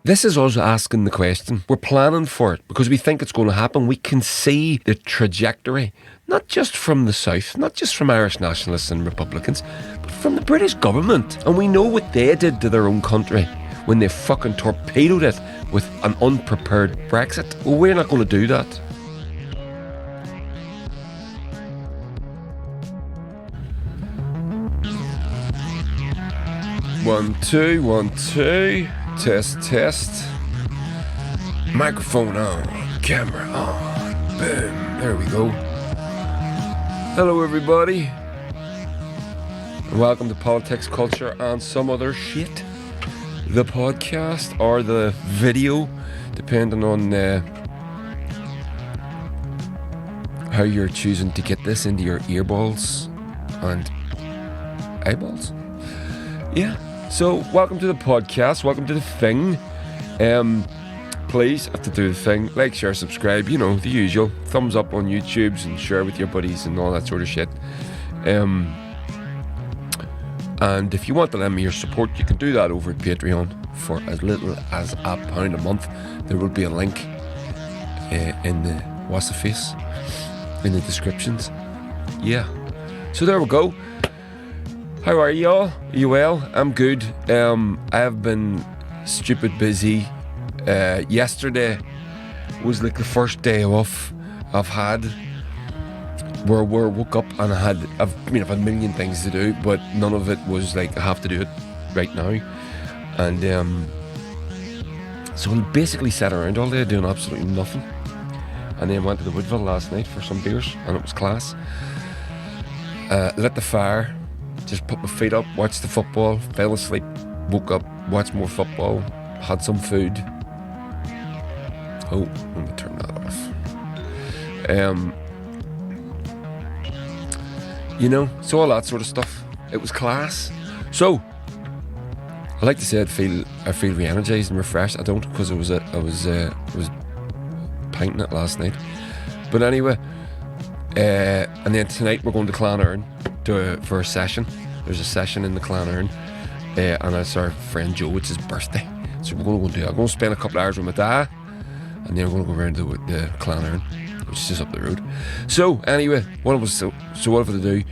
This is us asking the question. We're planning for it because we think it's going to happen. We can see the trajectory, not just from the South, not just from Irish nationalists and Republicans, but from the British government. And we know what they did to their own country when they fucking torpedoed it with an unprepared Brexit. Well, we're not going to do that. One, two, 1, 2. Test. Microphone on. Camera on. Boom. There we go. Hello, everybody. And welcome to Politics, Culture, and Some Other Shit. The podcast or the video, depending on how you're choosing to get this into your earballs and eyeballs. Yeah. So, welcome to the podcast, welcome to the thing. Please, have to do the thing, like, share, subscribe, you know, the usual. Thumbs up on YouTubes and share with your buddies and all that sort of shit. And if you want to lend me your support, you can do that over at Patreon for as little as £1 a month. There will be a link in the what's the face in the descriptions. Yeah. So there we go. How are y'all? Are you well? I'm good. I have been stupid busy. Yesterday was like the first day off I've had where we woke up and I've had a million things to do, but none of it was like I have to do it right now. And so I basically sat around all day doing absolutely nothing. And then went to the Woodville last night for some beers, and it was class. Lit the fire. Just put my feet up, watched the football, fell asleep, woke up, watched more football, had some food. Oh, let me turn that off. So all that sort of stuff. It was class. So, I like to say I feel re-energized and refreshed. I don't, because I was pinting it last night. But anyway, and then tonight we're going to Clonerne for a session. There's a session in the Clonerne, and it's our friend Joe. It's his birthday, so we're going to go do it. I'm going to spend a couple of hours with my dad, and then I'm going to go around to the Clonerne, which is just up the road. So anyway, what have I to do?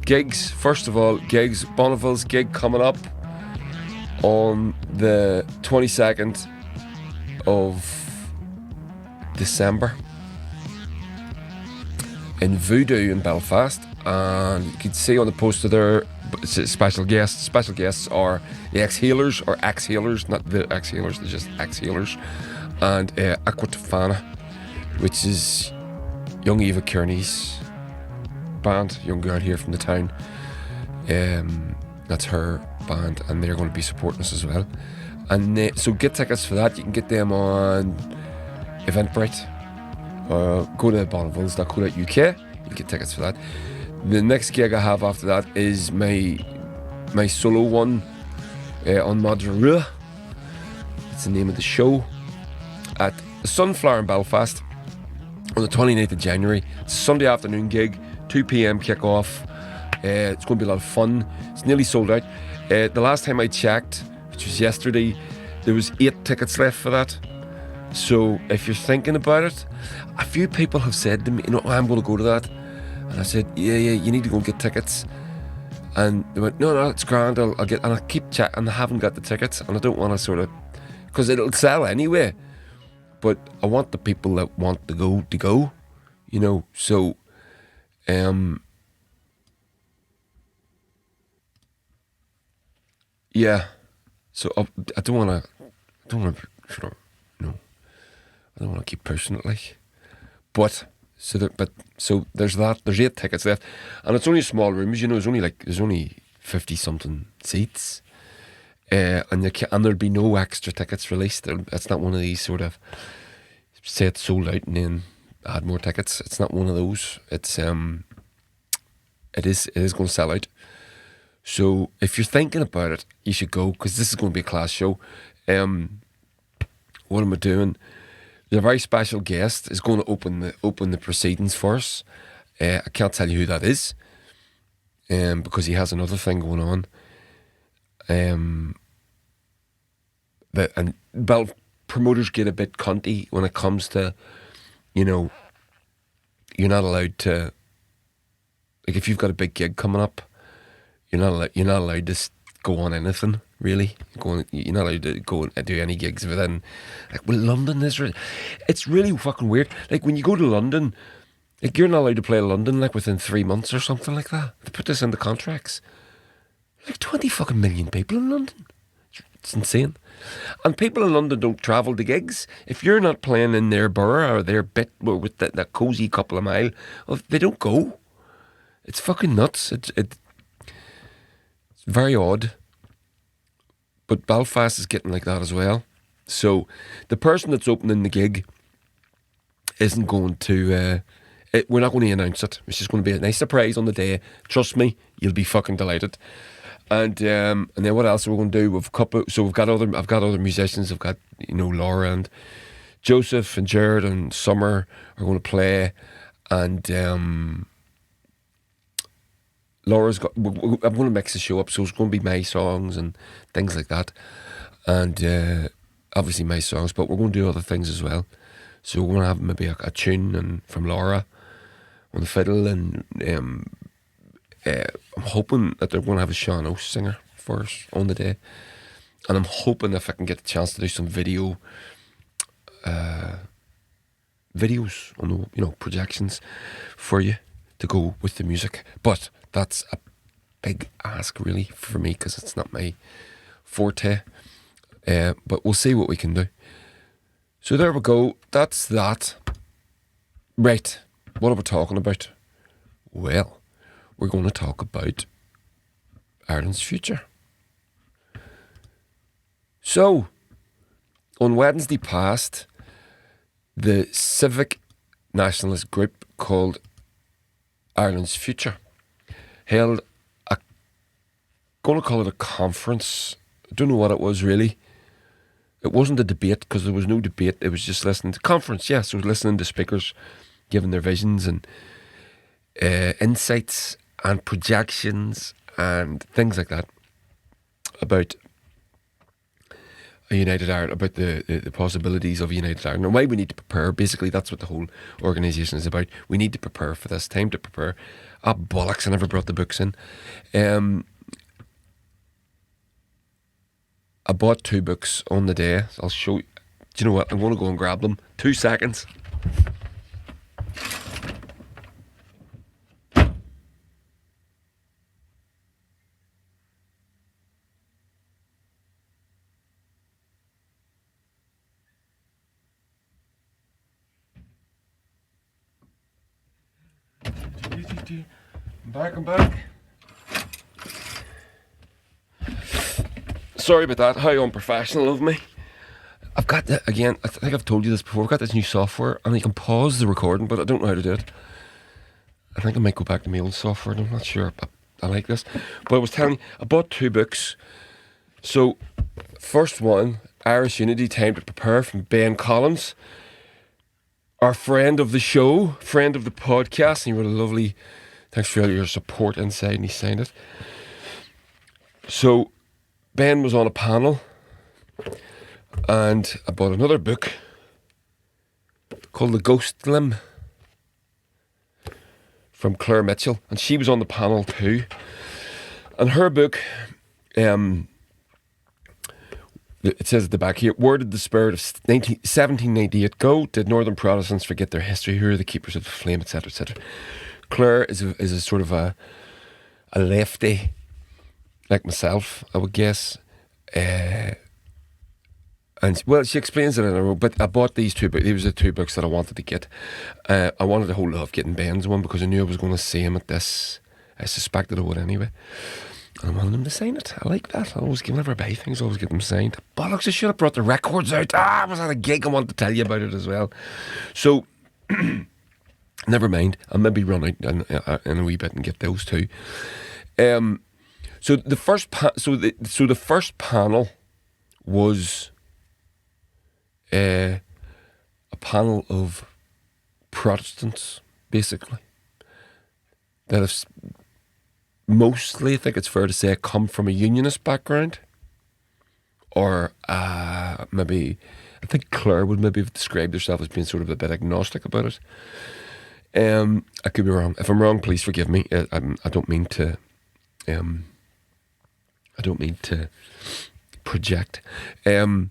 Gigs. First of all, gigs. Bonneville's gig coming up on the 22nd of December in Voodoo in Belfast, and you can see on the poster there special guests. Special guests are the Exhalers, or Exhalers, not the Exhalers, they're just Exhalers, and Aquatofana, which is young Eva Kearney's band, young girl here from the town. That's her band, and they're going to be supporting us as well. And so get tickets for that. You can get them on Eventbrite. Go to bonneville's.co.uk. You get tickets for that. The next gig I have after that is my solo one on Madra. It's the name of the show at the Sunflower in Belfast on the 29th of January. It's a Sunday afternoon gig, 2 p.m. kick-off. It's going to be a lot of fun. It's nearly sold out. The last time I checked, which was yesterday, there was 8 tickets left for that. So if you're thinking about it, a few people have said to me, I'm going to go to that. And I said, yeah, you need to go and get tickets. And they went, no, it's grand, I'll get, and I keep checking, and I haven't got the tickets, and I don't want to sort of, because it'll sell anyway. But I want the people that want to go, so, yeah. So I don't want to keep pushing it, like, but there's that. There's 8 tickets left, and it's only small rooms. There's only 50 something seats, and there'll be no extra tickets released. It's not one of these sort of say it's sold out and then add more tickets. It's not one of those. It's it is going to sell out. So if you're thinking about it, you should go, because this is going to be a class show. What am I doing? A very special guest is going to open the proceedings for us. I can't tell you who that is, because he has another thing going on. and promoters get a bit cunty when it comes to, you know, you're not allowed to, like if you've got a big gig coming up, you're not allowed to go on anything really. You're not allowed to go and do any gigs within. Like, well, London is it's really fucking weird. Like when you go to London, like you're not allowed to play London like within 3 months or something like that. They put this in the contracts. Like 20 fucking million people in London. It's insane. And people in London don't travel to gigs. If you're not playing in their borough or their bit with that cosy couple of mile, well, they don't go. It's fucking nuts. It's very odd. But Belfast is getting like that as well. So the person that's opening the gig isn't going to... we're not going to announce it. It's just going to be a nice surprise on the day. Trust me, you'll be fucking delighted. And then what else are we going to do? I've got other musicians. I've got, you know, Laura and Joseph and Jared and Summer are going to play, and Laura's got. I'm going to mix the show up, so it's going to be my songs and things like that, and obviously my songs, but we're going to do other things as well. So we're going to have maybe a tune and from Laura on the fiddle, and I'm hoping that they're going to have a Sean O'S singer for us on the day, and I'm hoping if I can get the chance to do some videos on the, you know, projections for you to go with the music. But that's a big ask really for me because it's not my forte. But we'll see what we can do. So there we go. That's that. Right. What are we talking about? Well, we're going to talk about Ireland's future. So, on Wednesday past, the civic nationalist group called Ireland's Future held going to call it a conference. I don't know what it was really. It wasn't a debate because there was no debate. It was just listening to conference. Yeah, so listening to speakers giving their visions and insights and projections and things like that about a united Ireland, about the possibilities of a united Ireland and why we need to prepare. Basically, that's what the whole organisation is about. We need to prepare for this. Time to prepare. Ah, bollocks, I never brought the books in. I bought 2 books on the day. I'll show you. Do you know what? I'm going to go and grab them. 2 seconds. I'm back. Sorry about that. How unprofessional of me. I've got again, I think I've told you this before, I've got this new software and I can pause the recording, but I don't know how to do it. I think I might go back to my old software, I'm not sure. I like this. But I was telling you, I bought 2 books. So, first one, Irish Unity, Time to Prepare, from Ben Collins, our friend of the show, friend of the podcast, and he wrote a lovely, thanks for all your support inside, and he signed it. So, Ben was on a panel, and I bought another book called The Ghost Limb from Claire Mitchell, and she was on the panel too. And her book, it says at the back here, where did the spirit of 1798 go? Did Northern Protestants forget their history? Who are the keepers of the flame, etc., etc.? Claire is a sort of a lefty, like myself, I would guess. And well, she explains it in a row. But I bought these 2 books. These were the 2 books that I wanted to get. I wanted to hold off getting Ben's one because I knew I was going to see him at this. I suspected I would anyway. And I wanted him to sign it. I like that. Whenever I buy things, I always get them signed. Bollocks, I should have brought the records out. I was at a gig. I wanted to tell you about it as well. So, never mind. I'll maybe run out in a wee bit and get those 2. So the first the first panel was a panel of Protestants, basically, that have mostly, I think it's fair to say, come from a unionist background or a maybe, I think Claire would maybe have described herself as being sort of a bit agnostic about it. I could be wrong. If I'm wrong, please forgive me. I don't mean to. I don't mean to project. But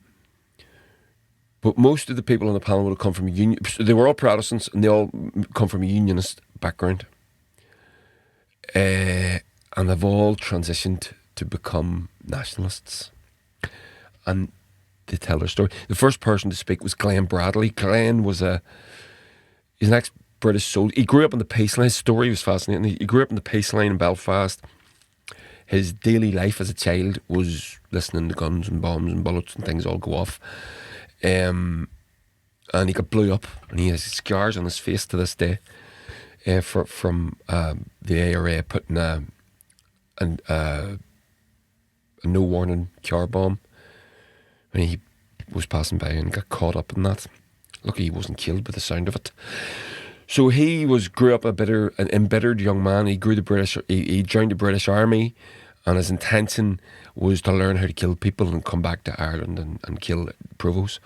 most of the people on the panel would have come from a union. They were all Protestants, and they all come from a unionist background. And they've all transitioned to become nationalists. And they tell their story. The first person to speak was Glenn Bradley. Glenn was he's an ex-British soldier. He grew up on the peace line. His story was fascinating. He grew up on the peace line in Belfast. His daily life as a child was listening to guns and bombs and bullets and things all go off. And he got blew up, and he has scars on his face to this day from the ARA putting a no warning car bomb when he was passing by and got caught up in that. Lucky he wasn't killed by the sound of it. So he grew up an embittered young man. He joined the British Army, and his intention was to learn how to kill people and come back to Ireland and kill provos.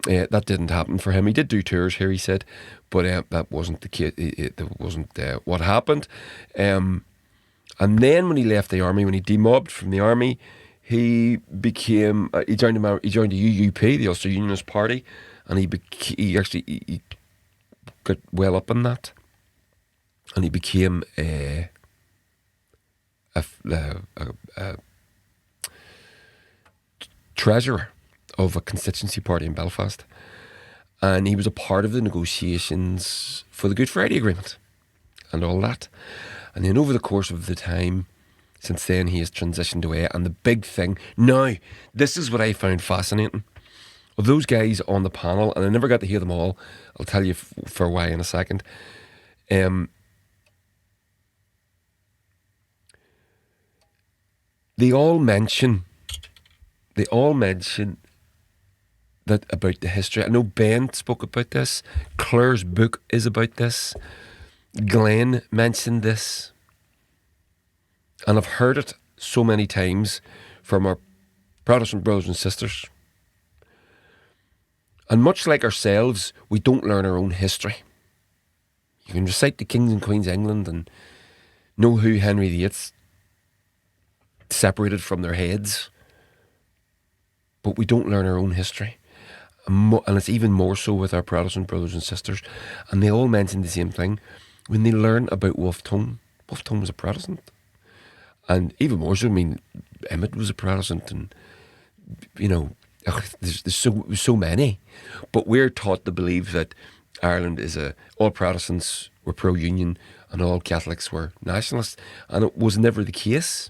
That didn't happen for him. He did do tours here, he said, but that wasn't the case. That wasn't what happened. And then when he left the army, when he demobbed from the army, he became he joined the UUP, the Ulster Unionist Party, and he actually got well up in that, and he became a treasurer of a constituency party in Belfast, and he was a part of the negotiations for the Good Friday Agreement and all that. And then over the course of the time since then, he has transitioned away. And the big thing now, this is what I found fascinating of those guys on the panel, and I never got to hear them all. I'll tell you for why in a second. They all mention that about the history. I know Ben spoke about this. Claire's book is about this. Glenn mentioned this. And I've heard it so many times from our Protestant brothers and sisters. And much like ourselves, we don't learn our own history. You can recite the Kings and Queens of England and know who Henry VIII separated from their heads. But we don't learn our own history. And it's even more so with our Protestant brothers and sisters. And they all mention the same thing. When they learn about Wolfe Tone was a Protestant. And even more so, I mean, Emmett was a Protestant, and, you know, there's so many. But we're taught to believe that Ireland all Protestants were pro-union and all Catholics were nationalists. And it was never the case.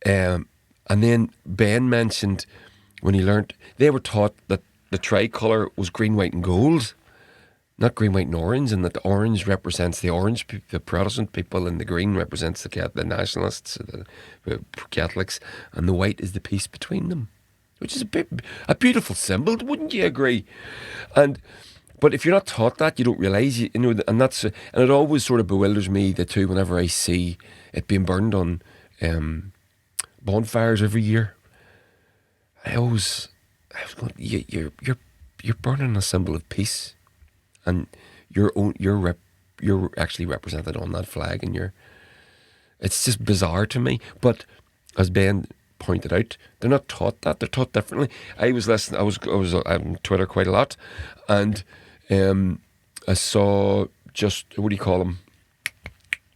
And then Ben mentioned when he learnt, they were taught that the tricolour was green, white and gold, not green, white and orange, and that the orange represents the Protestant people, and the green represents the nationalists, the Catholics, and the white is the peace between them, which is a beautiful symbol, wouldn't you agree? But if you're not taught that, you don't realise, and it always sort of bewilders me, the two, whenever I see it being burned on bonfires every year. I was going, you're burning a symbol of peace, and you're actually represented on that flag, and it's just bizarre to me. But as Ben pointed out, they're not taught that. They're taught differently. I was on Twitter quite a lot, and I saw what do you call him?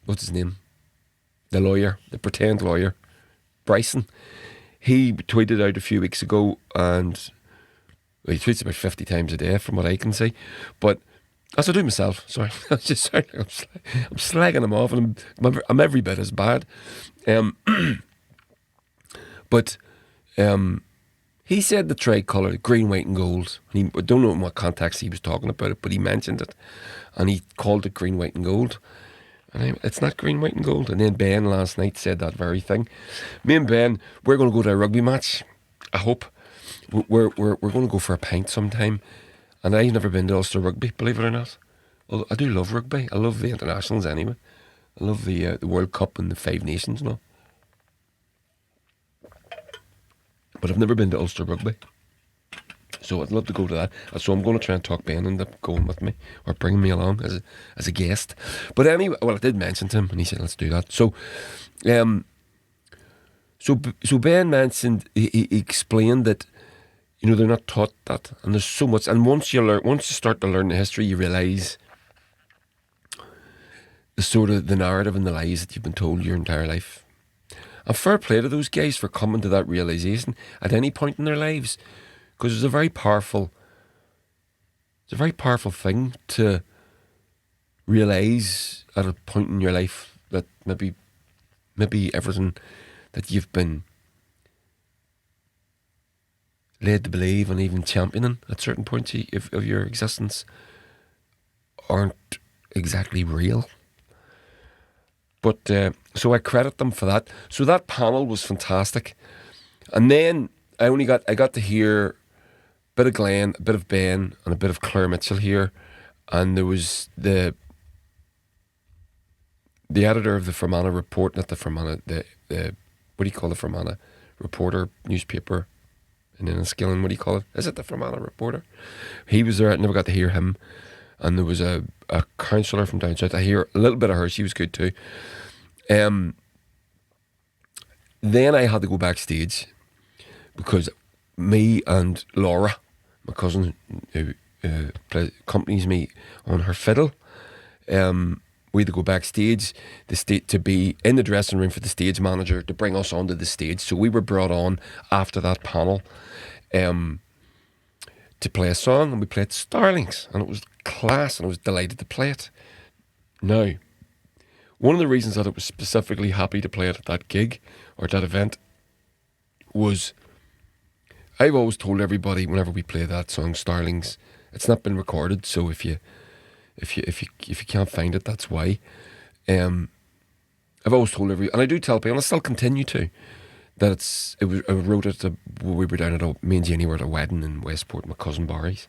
What's his name? The lawyer, the pretend lawyer, Bryson. He tweeted out a few weeks ago, and he tweets about 50 times a day from what I can see. But as I do myself, sorry, I'm slagging him off, and I'm every bit as bad. But he said the tricolour, green, white and gold. I don't know in what context he was talking about it, but he mentioned it, and he called it green, white and gold. And it's not green, white and gold. And then Ben last night said that very thing. Me and Ben, we're going to go to a rugby match, I hope. We're going to go for a pint sometime. And I've never been to Ulster Rugby, believe it or not. Well, I do love rugby. I love the internationals anyway. I love the World Cup and the Five Nations and all. But I've never been to Ulster Rugby. So I'd love to go to that. So I'm going to try and talk Ben into going with me or bringing me along as a guest. But anyway, well, I did mention to him and he said, let's do that. So, so Ben mentioned, he explained that, you know, they're not taught that. And there's so much. And once you start to learn the history, you realise the sort of the narrative and the lies that you've been told your entire life. And fair play to those guys for coming to that realisation at any point in their lives. Because it's a very powerful thing to realise at a point in your life that maybe everything that you've been led to believe and even championing at certain points of your existence aren't exactly real. But so I credit them for that. So that panel was fantastic. And then I got to hear a bit of Glenn, a bit of Ben, and a bit of Claire Mitchell here. And there was the editor of the Fermanagh Report, not the Fermanagh, the what do you call the Fermanagh Reporter newspaper in Enniskillen? What do you call it? Is it the Fermanagh Reporter? He was there. I never got to hear him. And there was a councillor from down south. I hear a little bit of her. She was good too. Then I had to go backstage because me and Laura, my cousin, who accompanies me on her fiddle, we had to go backstage to be in the dressing room for the stage manager to bring us onto the stage. So we were brought on after that panel to play a song, and we played Starlings, and it was class, and I was delighted to play it. Now, one of the reasons that I was specifically happy to play it at that gig or that event was I've always told everybody whenever we play that song Starlings, it's not been recorded, so if you can't find it, that's why. I've always told and I do tell people, and I still continue to, that I wrote it we were down at me and Jenny were at a wedding in Westport, my cousin Barry's,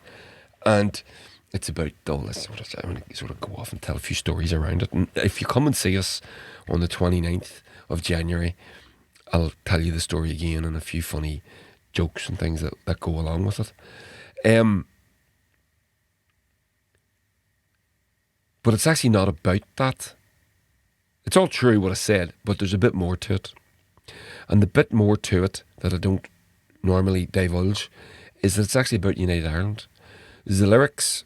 and it's about I'm going to sort of go off and tell a few stories around it. And if you come and see us on the 29th of January, I'll tell you the story again and a few funny jokes and things that go along with it. But it's actually not about that. It's all true what I said, but there's a bit more to it. And the bit more to it that I don't normally divulge is that it's actually about United Ireland. The lyrics,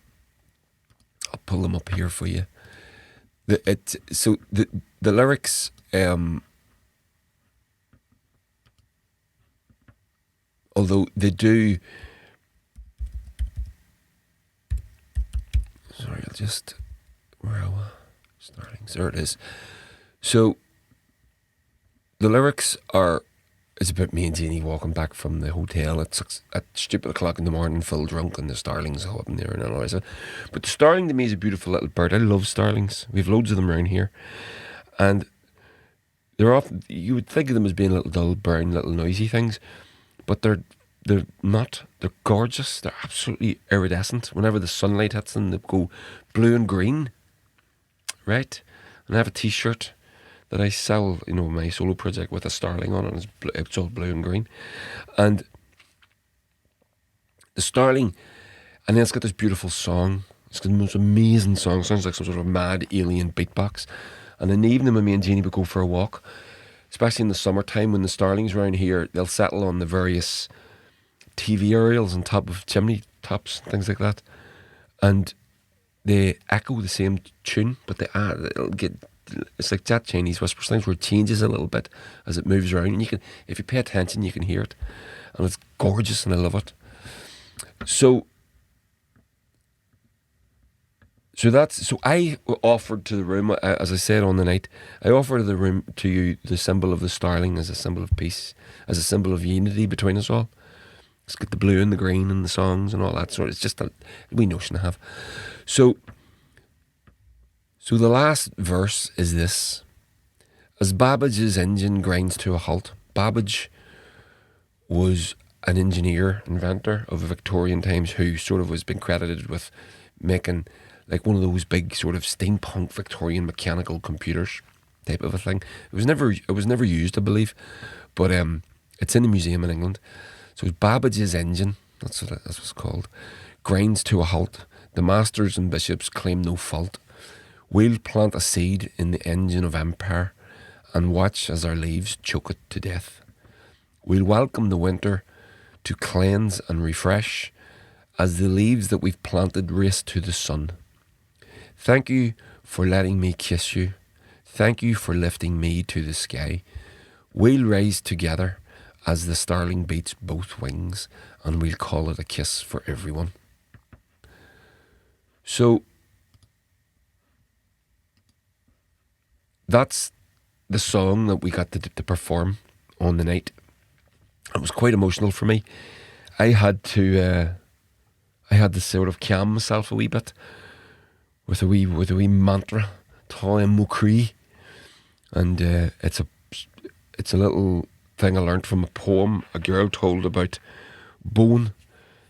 I'll pull them up here for you. The lyrics, although they do, sorry, I'll just, where are we? Starlings, there it is. So the lyrics it's about me and Jeannie walking back from the hotel at stupid o'clock in the morning, full drunk, and the starlings are up in there and all that. But the starling to me is a beautiful little bird. I love starlings. We have loads of them around here, and they're often, you would think of them as being little dull, brown, little noisy things, but they're not. They're gorgeous. They're absolutely iridescent. Whenever the sunlight hits them, they go blue and green, right? And I have a T-shirt that I sell, my solo project with a starling on it, and it's all blue and green. And the starling, and then it's got this beautiful song. It's got the most amazing song. It sounds like some sort of mad alien beatbox. And in the evening when me and Jeannie would go for a walk, especially in the summertime when the starlings around here, they'll settle on the various TV aerials on top of chimney tops, things like that. And they echo the same tune, but it's like that Chinese whisper things where it changes a little bit as it moves around, and if you pay attention, you can hear it, and it's gorgeous, and I love it. So I offered to the room, as I said on the night, I offered to the room to you the symbol of the starling as a symbol of peace, as a symbol of unity between us all. It's got the blue and the green and the songs and all that sort. It's just a wee notion I have. So the last verse is this. As Babbage's engine grinds to a halt. Babbage was an engineer, inventor of the Victorian times who sort of was been credited with making like one of those big sort of steampunk Victorian mechanical computers type of a thing. It was never used, I believe, but It's in the museum in England. So it's Babbage's engine, that's what it's called, grinds to a halt. The masters and bishops claim no fault. We'll plant a seed in the engine of empire and watch as our leaves choke it to death. We'll welcome the winter to cleanse and refresh as the leaves that we've planted race to the sun. Thank you for letting me kiss you. Thank you for lifting me to the sky. We'll rise together as the starling beats both wings, and we'll call it a kiss for everyone. So that's the song that we got to perform on the night. It was quite emotional for me. I had to sort of calm myself a wee bit with a wee mantra, Tá Mo Crí, and it's a little thing I learned from a poem a girl told about Boyne,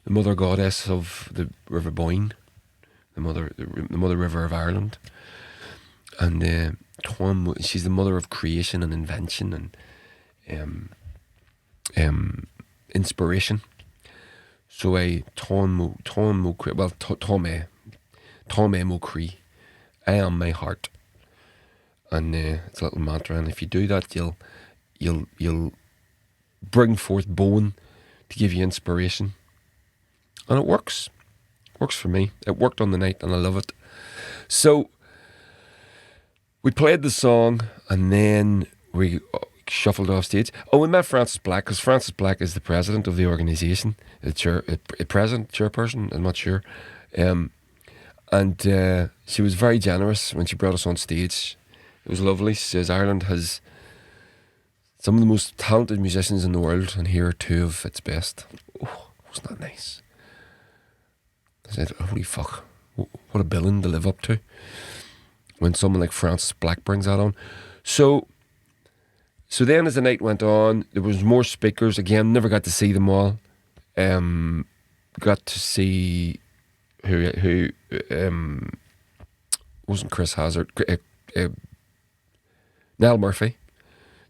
the mother goddess of the River Boyne, the mother river of Ireland, and she's the mother of creation and invention and inspiration. So Tá Mo Crí, well, Tá Mo Crí, I am my heart, and it's a little mantra. And if you do that, you'll bring forth Boyne to give you inspiration, and it works. Works for me. It worked on the night, and I love it. So we played the song, and then we shuffled off stage. Oh, we met Frances Black, because Frances Black is the president of the organisation, chairperson, I'm not sure. And she was very generous when she brought us on stage. It was lovely. She says Ireland has some of the most talented musicians in the world, and here are two of its best. Oh, wasn't that nice? I said, holy fuck, what a billing to live up to when someone like Frances Black brings that on. So then as the night went on, there was more speakers. Again, never got to see them all. Got to see who wasn't Chris Hazard, Niall Murphy,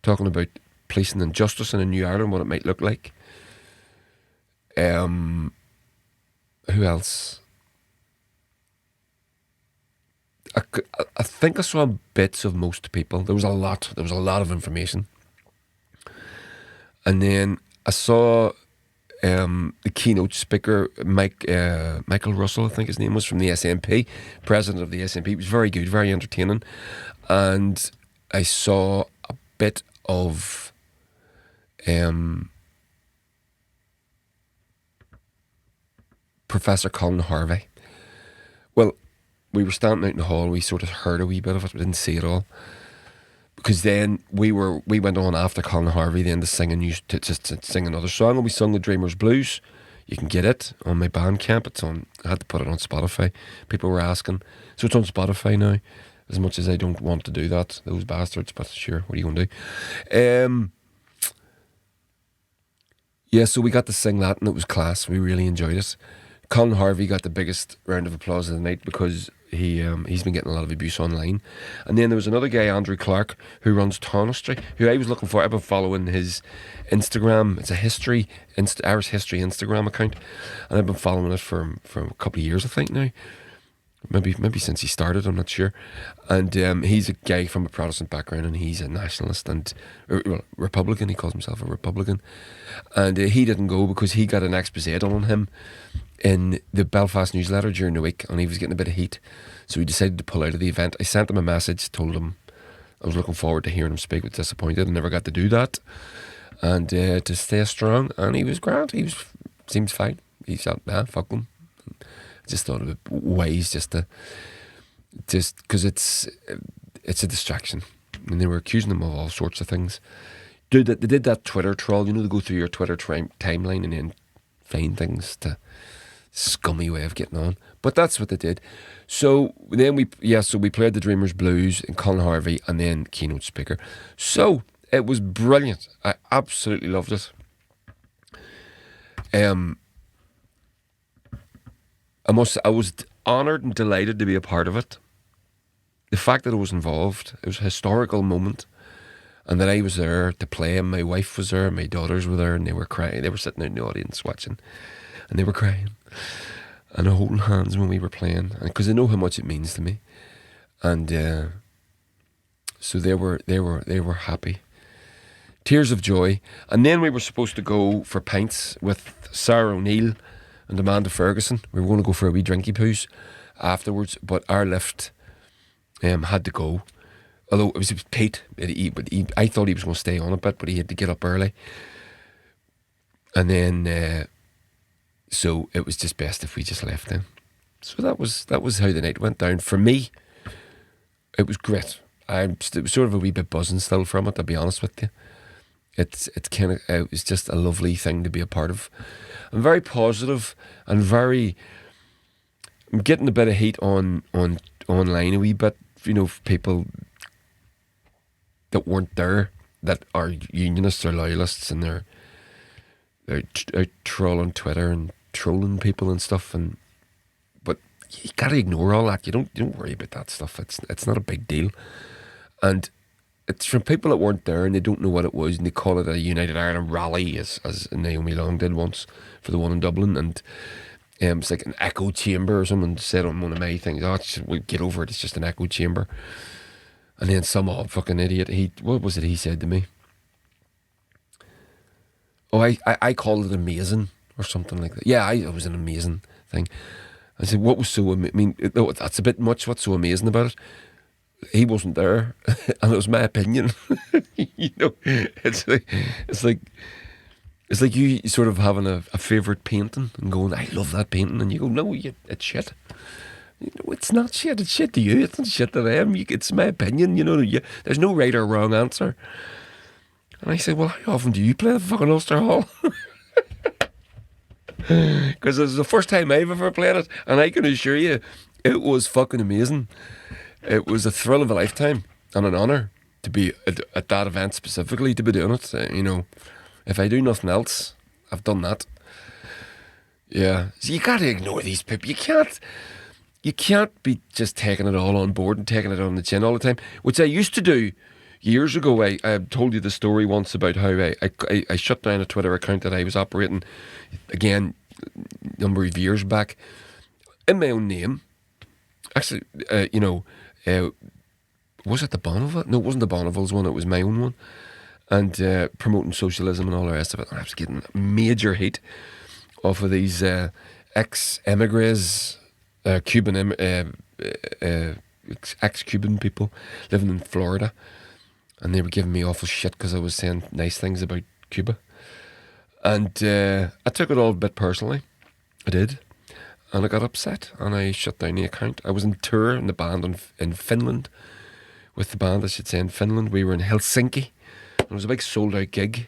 talking about policing and justice in a new Ireland, what it might look like. Who else? I think I saw bits of most people. There was a lot of information. And then I saw the keynote speaker, Michael Russell, I think his name was, from the SNP, president of the SNP. It was very good, very entertaining. And I saw a bit of Professor Colin Harvey. Well, we were standing out in the hall. We sort of heard a wee bit of it. We didn't see it all, because then we went on after Colin Harvey then to sing to sing another song, and we sung the Dreamers Blues. You can get it on my Bandcamp. It's on. I had to put it on Spotify. People were asking, so it's on Spotify now. As much as I don't want to do that, those bastards. But sure, what are you going to do? Yeah, so we got to sing that, and it was class. We really enjoyed it. Colin Harvey got the biggest round of applause of the night because he's been getting a lot of abuse online. And then there was another guy, Andrew Clark, who runs Tonistry, who I was looking for. I've been following his Instagram. It's a Irish history Instagram account, and I've been following it for a couple of years, I think now. Maybe since he started, I'm not sure. And he's a guy from a Protestant background, and he's a nationalist and Republican. He calls himself a Republican, and he didn't go because he got an expose done on him in the Belfast newsletter during the week, and he was getting a bit of heat, so he decided to pull out of the event. I sent him a message, told him I was looking forward to hearing him speak, but disappointed I never got to do that, and to stay strong. And he was grand. Seems fine. He said, nah, fuck him. I just thought of it ways just because it's a distraction, and they were accusing him of all sorts of things. Dude, they did that Twitter troll. You know, they go through your Twitter timeline and then find things to scummy way of getting on. But that's what they did. So then we played the Dreamers Blues and Colin Harvey, and then keynote speaker. So it was brilliant. I absolutely loved it. I was honoured and delighted to be a part of it. The fact that I was involved, it was a historical moment, and that I was there to play, and my wife was there, and my daughters were there, and they were crying. They were sitting out in the audience watching, and they were crying and holding hands when we were playing, because they know how much it means to me. And so they were happy, tears of joy. And then we were supposed to go for pints with Sarah O'Neill and Amanda Ferguson. We were going to go for a wee drinky poos afterwards, but our lift had to go. Although it was Pete, I thought he was going to stay on a bit, but he had to get up early. And then, so it was just best if we just left then. So that was how the night went down. For me, it was great. It was sort of a wee bit buzzing still from it, to be honest with you. It's kind of, it was just a lovely thing to be a part of. I'm very positive and I'm getting a bit of hate on online a wee bit, people that weren't there, that are unionists or loyalists, and they're out trolling Twitter and trolling people and stuff. But you gotta ignore all that. You don't worry about that stuff. It's not a big deal. And it's from people that weren't there and they don't know what it was, and they call it a United Ireland rally, as Naomi Long did once for the one in Dublin. And it's like an echo chamber, or someone said on one of my things, we'll get over it, it's just an echo chamber. And then some old fucking idiot, what was it he said to me? Oh, I called it amazing or something like that. Yeah, it was an amazing thing. I said, what was so amazing? That's a bit much. What's so amazing about it? He wasn't there, and it was my opinion. It's like you sort of having a favourite painting and going, I love that painting, and you go, no, it's shit. It's not shit. It's shit to you. It's not shit to them. It's my opinion. There's no right or wrong answer. And I said, well, how often do you play the fucking Ulster Hall? Because it was the first time I've ever played it, and I can assure you, it was fucking amazing. It was a thrill of a lifetime and an honour to be at that event specifically, to be doing it. If I do nothing else, I've done that. Yeah, so you got to ignore these people. You can't be just taking it all on board and taking it on the chin all the time, which I used to do years ago. I told you the story once about how I shut down a Twitter account that I was operating, again, a number of years back, in my own name. Actually, was it the Bonneville? No, it wasn't the Bonneville's one, it was my own one. And promoting socialism and all the rest of it. And I was getting major hate off of these ex-emigres, ex-Cuban people living in Florida. And they were giving me awful shit because I was saying nice things about Cuba. And I took it all a bit personally. I did. And I got upset and I shut down the account. I was on tour in the band in Finland. With the band, I should say, in Finland. We were in Helsinki. It was a big sold out gig.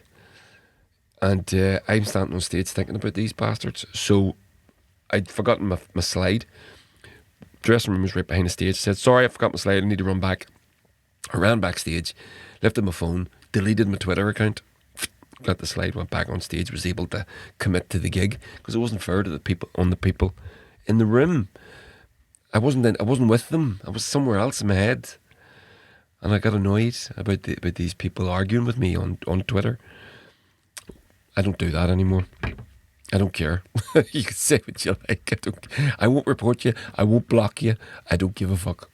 And I'm standing on stage thinking about these bastards. So I'd forgotten my slide. Dressing room was right behind the stage. I said, sorry, I forgot my slide. I need to run back. I ran backstage, lifted my phone, deleted my Twitter account, got the slide, went back on stage, was able to commit to the gig because it wasn't fair to the people in the room. I wasn't with them. I was somewhere else in my head, and I got annoyed about these people arguing with me on Twitter. I don't do that anymore. I don't care. You can say what you like. I won't report you. I won't block you. I don't give a fuck.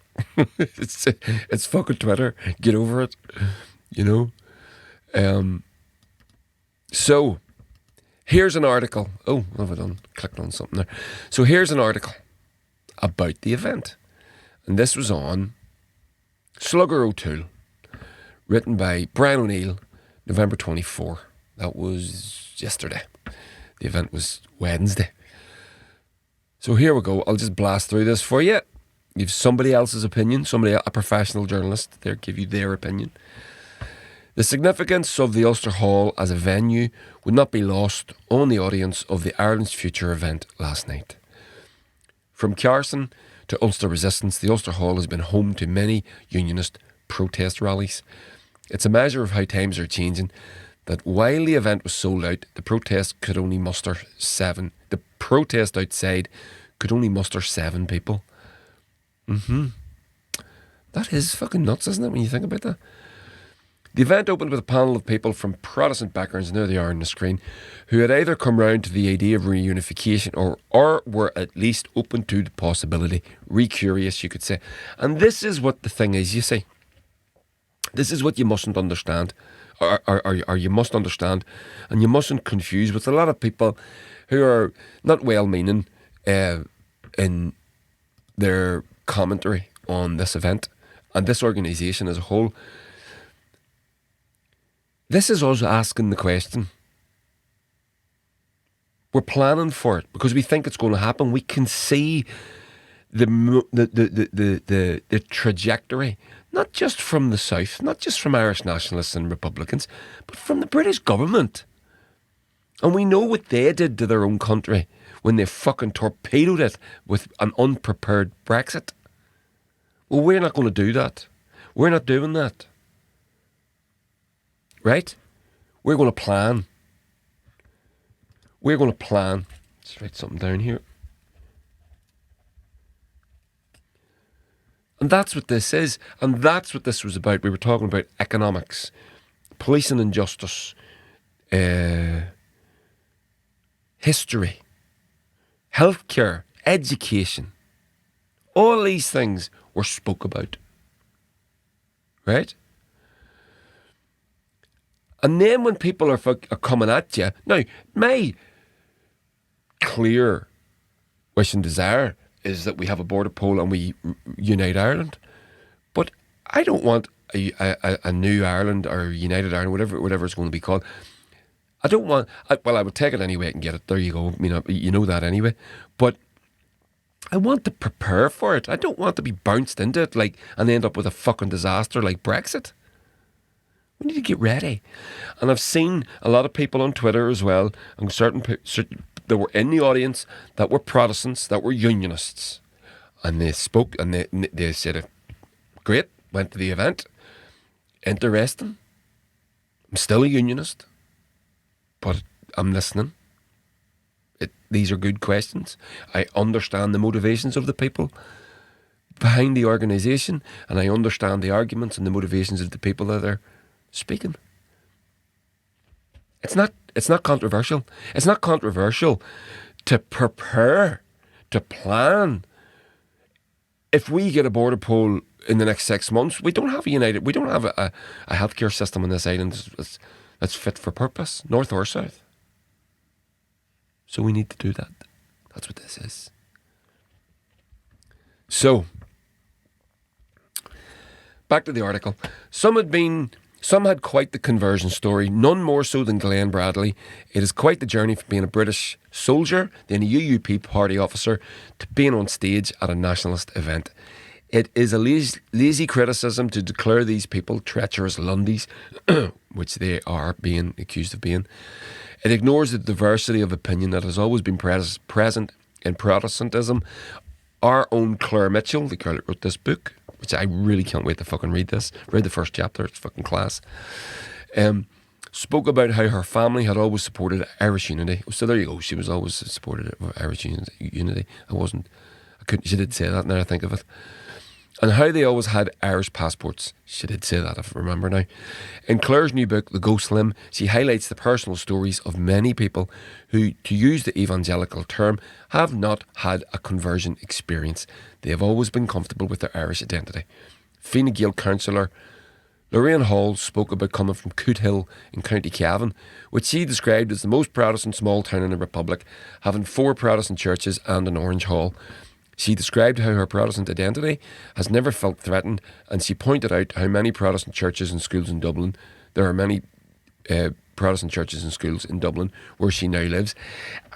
It's fucking Twitter. Get over it. So here's an article. Oh, what have I done? Clicked on something there. So here's an article about the event, and this was on Slugger O'Toole, written by Brian O'Neill, November 24. That was yesterday. The event was Wednesday. So here we go. I'll just blast through this for you. You have somebody else's opinion, a professional journalist, they'll give you their opinion. The significance of the Ulster Hall as a venue would not be lost on the audience of the Ireland's Future event last night. From Carson to Ulster Resistance, the Ulster Hall has been home to many unionist protest rallies. It's a measure of how times are changing that while the event was sold out, the protest could only muster 7. The protest outside could only muster 7 people. That is fucking nuts, isn't it, when you think about that? The event opened with a panel of people from Protestant backgrounds, and there they are on the screen, who had either come round to the idea of reunification or were at least open to the possibility, re-curious, you could say. And this is what the thing is, you see. This is what you mustn't understand, or you must understand, and you mustn't confuse with a lot of people who are not well-meaning in their commentary on this event and this organisation as a whole. This is us asking the question. We're planning for it because we think it's going to happen. We can see the trajectory, not just from the South, not just from Irish nationalists and Republicans, but from the British government. And we know what they did to their own country when they fucking torpedoed it with an unprepared Brexit. Well, we're not going to do that. We're not doing that. Right? We're going to plan. We're going to plan. Let's write something down here. And that's what this is. And that's what this was about. We were talking about economics, policing and justice, history, healthcare, education. All these things were spoke about. Right? And then when people are coming at you, now, my clear wish and desire is that we have a border poll and we unite Ireland. But I don't want a new Ireland or United Ireland, whatever it's going to be called. I don't want, I would take it anyway I can get it. There you go. You know that anyway. But I want to prepare for it. I don't want to be bounced into it and end up with a fucking disaster like Brexit. We need to get ready. And I've seen a lot of people on Twitter as well, and certain that were in the audience that were Protestants, that were Unionists. And they spoke and they said, great, went to the event. Interesting. I'm still a Unionist, but I'm listening. These are good questions. I understand the motivations of the people behind the organisation, and I understand the arguments and the motivations of the people that are speaking. It's not controversial. It's not controversial to prepare, to plan. If we get a border poll in the next 6 months, we don't have a healthcare system on this island that's fit for purpose, north or south. So we need to do that. That's what this is. So, back to the article. Some had quite the conversion story, none more so than Glenn Bradley. It is quite the journey from being a British soldier, then a UUP party officer, to being on stage at a nationalist event. It is a lazy criticism to declare these people treacherous Lundies, which they are being accused of being. It ignores the diversity of opinion that has always been present in Protestantism. Our own Claire Mitchell, the girl that wrote this book, which I really can't wait to fucking read this. Read the first chapter, it's fucking class. Spoke about how her family had always supported Irish unity. So there you go, she was always supported Irish unity. She did say that now I think of it. And how they always had Irish passports. She did say that, if I remember now. In Claire's new book, The Ghost Limb, she highlights the personal stories of many people who, to use the evangelical term, have not had a conversion experience. They have always been comfortable with their Irish identity. Fine Gael councillor Lorraine Hall spoke about coming from Coothill in County Cavan, which she described as the most Protestant small town in the Republic, having 4 Protestant churches and an Orange Hall. She described how her Protestant identity has never felt threatened, and she pointed out how many Protestant churches and schools in Dublin, there are many Protestant churches and schools in Dublin where she now lives.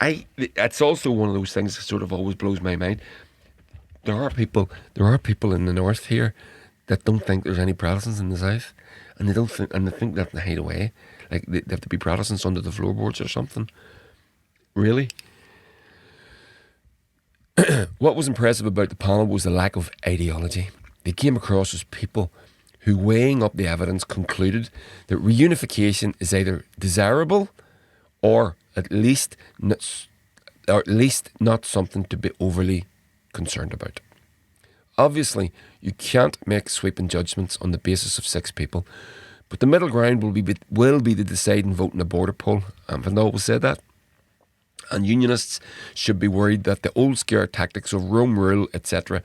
It's also one of those things that sort of always blows my mind. There are people in the north here that don't think there's any Protestants in the south, and they think they have to hide away, like they have to be Protestants under the floorboards or something. Really? What was impressive about the panel was the lack of ideology. They came across as people who, weighing up the evidence, concluded that reunification is either desirable or at least not something to be overly concerned about. Obviously, you can't make sweeping judgments on the basis of 6 people, But the middle ground will be the deciding vote in the border poll. Van always said that. And unionists should be worried that the old scare tactics of Rome rule, etc.,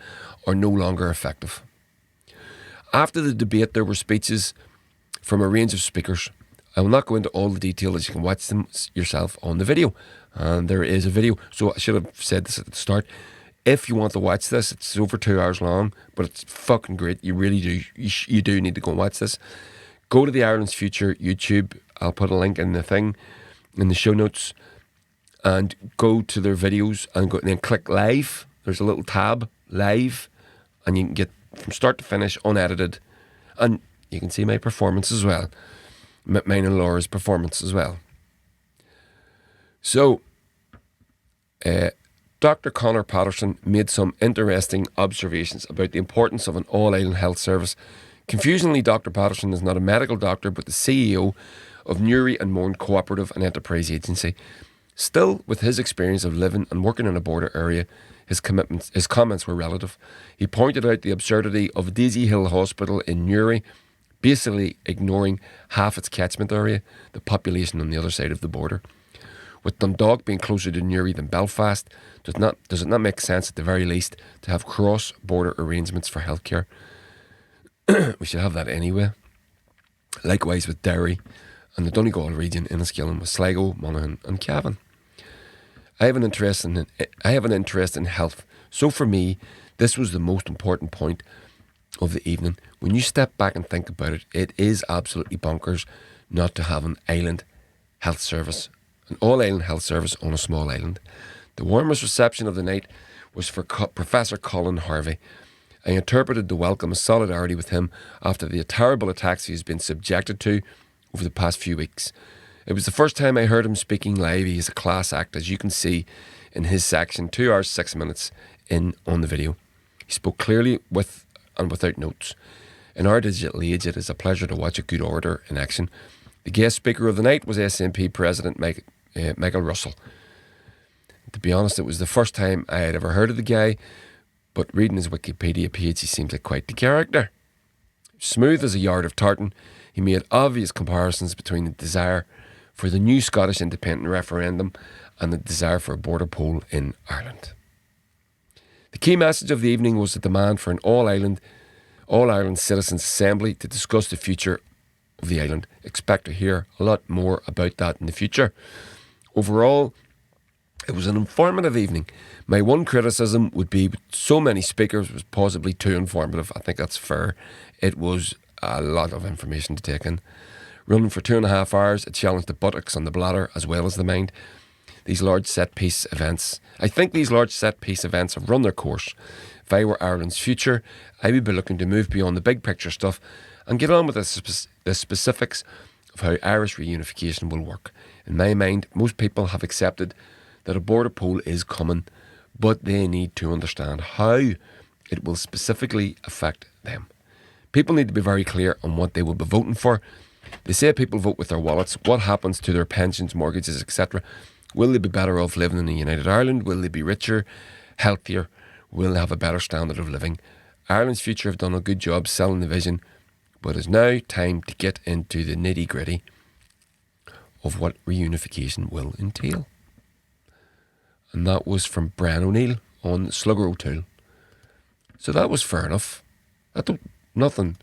are no longer effective. After the debate, there were speeches from a range of speakers. I will not go into all the detail, as you can watch them yourself on the video. And there is a video. So I should have said this at the start. If you want to watch this, it's over 2 hours long, but it's fucking great. You really do. You do need to go and watch this. Go to the Ireland's Future YouTube. I'll put a link in the thing, in the show notes, and go to their videos and then click live. There's a little tab, live, and you can get from start to finish unedited, and you can see my performance as well, mine and Laura's performance as well. So, Dr. Conor Patterson made some interesting observations about the importance of an all-Ireland health service. Confusingly, Dr. Patterson is not a medical doctor, but the CEO of Newry and Mourne Cooperative and Enterprise Agency. Still, with his experience of living and working in a border area, his comments were relative. He pointed out the absurdity of Daisy Hill Hospital in Newry, basically ignoring half its catchment area, the population on the other side of the border. With Dundalk being closer to Newry than Belfast, does it not make sense at the very least to have cross-border arrangements for healthcare? We should have that anyway. Likewise with Derry and the Donegal region, Enniskillen with Sligo, Monaghan and Cavan. I have an interest in health. So for me, this was the most important point of the evening. When you step back and think about it, it is absolutely bonkers not to have an island health service, an all-island health service on a small island. The warmest reception of the night was for Professor Colin Harvey. I interpreted the welcome as solidarity with him after the terrible attacks he has been subjected to over the past few weeks. It was the first time I heard him speaking live. He is a class act, as you can see in his section, 2 hours, 6 minutes in on the video. He spoke clearly with and without notes. In our digital age, it is a pleasure to watch a good orator in action. The guest speaker of the night was SNP President Michael Russell. To be honest, it was the first time I had ever heard of the guy, but reading his Wikipedia page, he seems like quite the character. Smooth as a yard of tartan, he made obvious comparisons between the desire for the new Scottish independent referendum and the desire for a border poll in Ireland. The key message of the evening was the demand for an all-Ireland Citizens' Assembly to discuss the future of the island. Expect to hear a lot more about that in the future. Overall, it was an informative evening. My one criticism would be so many speakers was possibly too informative. I think that's fair. It was a lot of information to take in. Running for 2.5 hours, it challenged the buttocks and the bladder as well as the mind. These large set-piece events, I think these large set-piece events have run their course. If I were Ireland's future, I would be looking to move beyond the big picture stuff and get on with the specifics of how Irish reunification will work. In my mind, most people have accepted that a border poll is coming, but they need to understand how it will specifically affect them. People need to be very clear on what they will be voting for. They say people vote with their wallets. What happens to their pensions, mortgages, etc.? Will they be better off living in a united Ireland? Will they be richer, healthier? Will they have a better standard of living? Ireland's Future have done a good job selling the vision, but it's now time to get into the nitty-gritty of what reunification will entail. And that was from Brian O'Neill on Slugger O'Toole. So that was fair enough. Nothing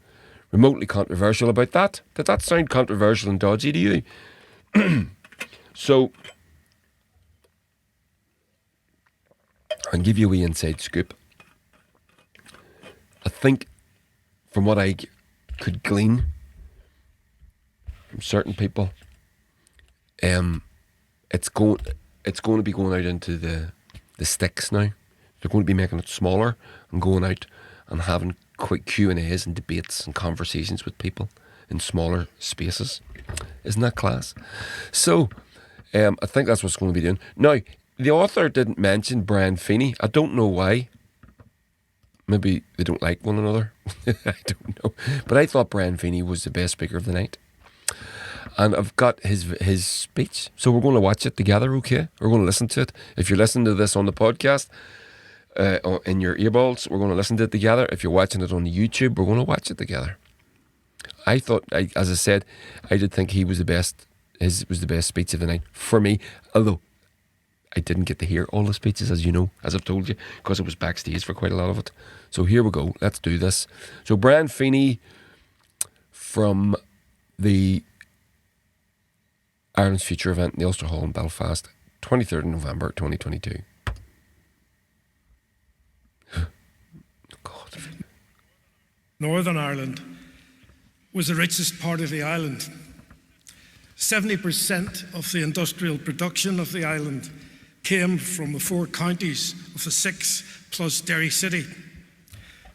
remotely controversial about that. Did that sound controversial and dodgy to you? So, I'll give you a wee inside scoop. I think, from what I could glean from certain people, it's going to be going out into the sticks now. They're going to be making it smaller and going out and having quick Q&As and debates and conversations with people in smaller spaces. Isn't that class? So, I think that's what's going to be doing. Now, the author didn't mention Brian Feeney. I don't know why. Maybe they don't like one another. I don't know. But I thought Brian Feeney was the best speaker of the night. And I've got his speech. So we're going to watch it together, okay? We're going to listen to it. If you're listening to this on the podcast, in your earbuds, we're going to listen to it together. If you're watching it on the YouTube, we're going to watch it together. I thought, as I said, I did think he was the best. His was the best speech of the night for me. Although I didn't get to hear all the speeches, as you know, as I've told you, because I was backstage for quite a lot of it. So here we go. Let's do this. So Brian Feeney from the Ireland's Future event in the Ulster Hall in Belfast, 23rd of November 2022. God. Northern Ireland was the richest part of the island. 70% of the industrial production of the island came from the 4 counties of the 6 plus Derry City.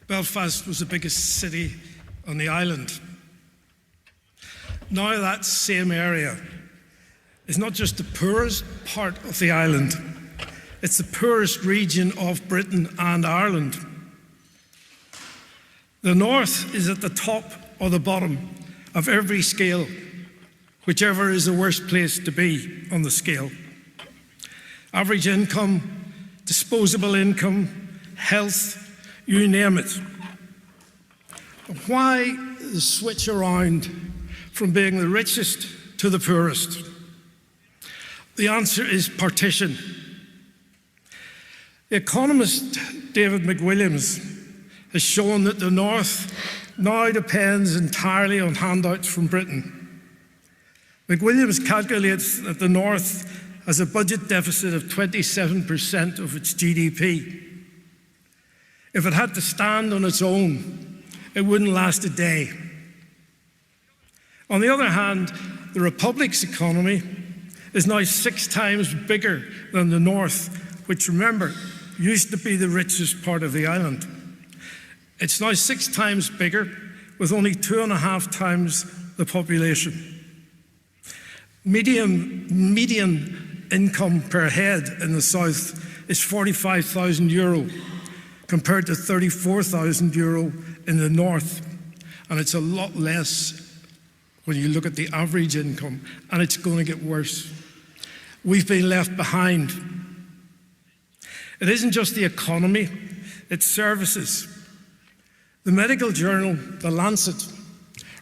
Belfast was the biggest city on the island. Now that same area is not just the poorest part of the island, it's the poorest region of Britain and Ireland. The north is at the top or the bottom of every scale, whichever is the worst place to be on the scale. Average income, disposable income, health, you name it. Why the switch around from being the richest to the poorest? The answer is partition. The economist David McWilliams has shown that the North now depends entirely on handouts from Britain. McWilliams calculates that the North has a budget deficit of 27% of its GDP. If it had to stand on its own, it wouldn't last a day. On the other hand, the Republic's economy is now 6 times bigger than the North, which, remember, used to be the richest part of the island. It's now 6 times bigger, with only 2.5 times the population. Median income per head in the south is €45,000 compared to €34,000 in the north, and it's a lot less when you look at the average income, and it's going to get worse. We've been left behind. It isn't just the economy, it's services. The medical journal, The Lancet,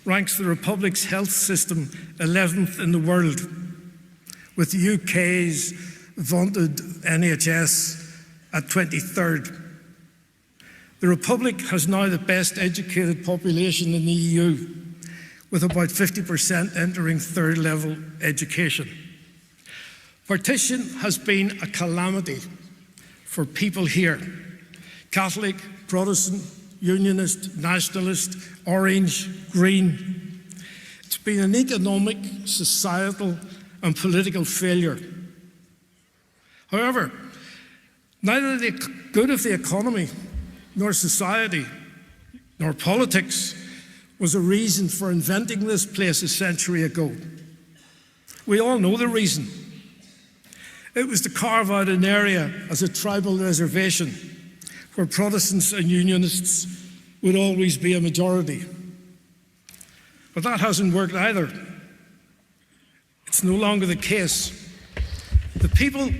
ranks the Republic's health system 11th in the world, with the UK's vaunted NHS at 23rd. The Republic has now the best educated population in the EU, with about 50% entering third-level education. Partition has been a calamity for people here. Catholic, Protestant, Unionist, Nationalist, Orange, Green. It's been an economic, societal, and political failure. However, neither the good of the economy, nor society, nor politics was a reason for inventing this place a century ago. We all know the reason. It was to carve out an area as a tribal reservation where Protestants and Unionists would always be a majority. But that hasn't worked either. It's no longer the case. The people